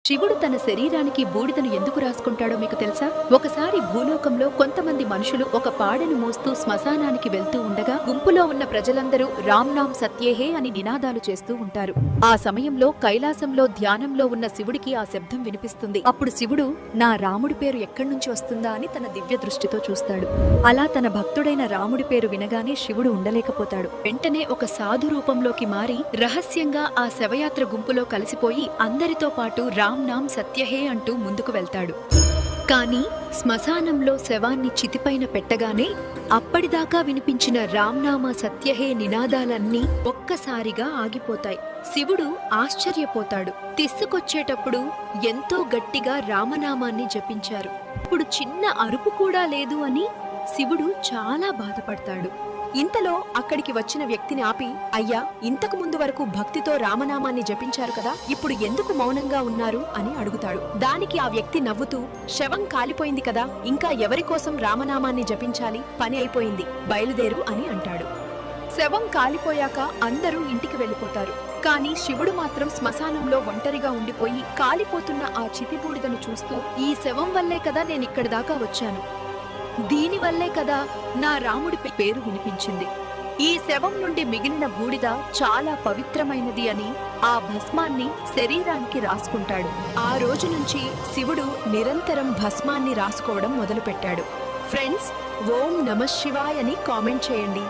శివుడు తన శరీరానికి బూడిదను ఎందుకు రాసుకుంటాడో మీకు తెలుసా? ఒకసారి భూలోకంలో కొంతమంది మనుషులు ఒక పాడెను మోస్తూ శ్మశానానికి వెళ్తూ ఉండగా గుంపులో ఉన్న ప్రజలందరూ రామ్ నామ్ సత్యేహే అని నినాదాలు చేస్తూ ఉంటారు. ఆ సమయంలో కైలాసంలో ధ్యానంలో ఉన్న శివుడికి ఆ శబ్దం వినిపిస్తుంది. అప్పుడు శివుడు నా రాముడి పేరు ఎక్కడి నుంచి వస్తుందా అని తన దివ్య దృష్టితో చూస్తాడు. అలా తన భక్తుడైన రాముడి పేరు వినగానే శివుడు ఉండలేకపోతాడు. వెంటనే ఒక సాధు రూపంలోకి మారి రహస్యంగా ఆ శవయాత్ర గుంపులో కలిసిపోయి అందరితో పాటు రామ్ నామ్ సత్యహే అంటూ ముందుకు వెళ్తాడు. కాని శ్మశానంలో శవాన్ని చితిపైన పెట్టగానే అప్పటిదాకా వినిపించిన రామ్నామ సత్యహే నినాదాలన్నీ ఒక్కసారిగా ఆగిపోతాయి. శివుడు ఆశ్చర్యపోతాడు. తీసుకొచ్చేటప్పుడు ఎంతో గట్టిగా రామనామాన్ని జపించారు, ఇప్పుడు చిన్న అరుపు కూడా లేదు అని శివుడు చాలా బాధపడతాడు. ఇంతలో అక్కడికి వచ్చిన వ్యక్తిని ఆపి, అయ్యా, ఇంతకు ముందు వరకు భక్తితో రామనామాన్ని జపించారు కదా, ఇప్పుడు ఎందుకు మౌనంగా ఉన్నారు అని అడుగుతాడు. దానికి ఆ వ్యక్తి నవ్వుతూ, శవం కాలిపోయింది కదా, ఇంకా ఎవరి కోసం రామనామాన్ని జపించాలి, పని అయిపోయింది, బయలుదేరు అని అంటాడు. శవం కాలిపోయాక అందరూ ఇంటికి వెళ్ళిపోతారు. కాని శివుడు మాత్రం శ్మశానంలో ఒంటరిగా ఉండిపోయి కాలిపోతున్న ఆ చితిబూడిదను చూస్తూ, ఈ శవం వల్లే కదా నేనిక్కడి దాకా వచ్చాను, దీనివల్లే కదా నా రాముడి పేరు వినిపించింది, ఈ శవం నుండి మిగిలిన బూడిద చాలా పవిత్రమైనది అని ఆ భస్మాన్ని శరీరానికి రాసుకుంటాడు. ఆ రోజు నుంచి శివుడు నిరంతరం భస్మాన్ని రాసుకోవడం మొదలుపెట్టాడు. ఫ్రెండ్స్, ఓం నమః శివాయ అని కామెంట్ చేయండి.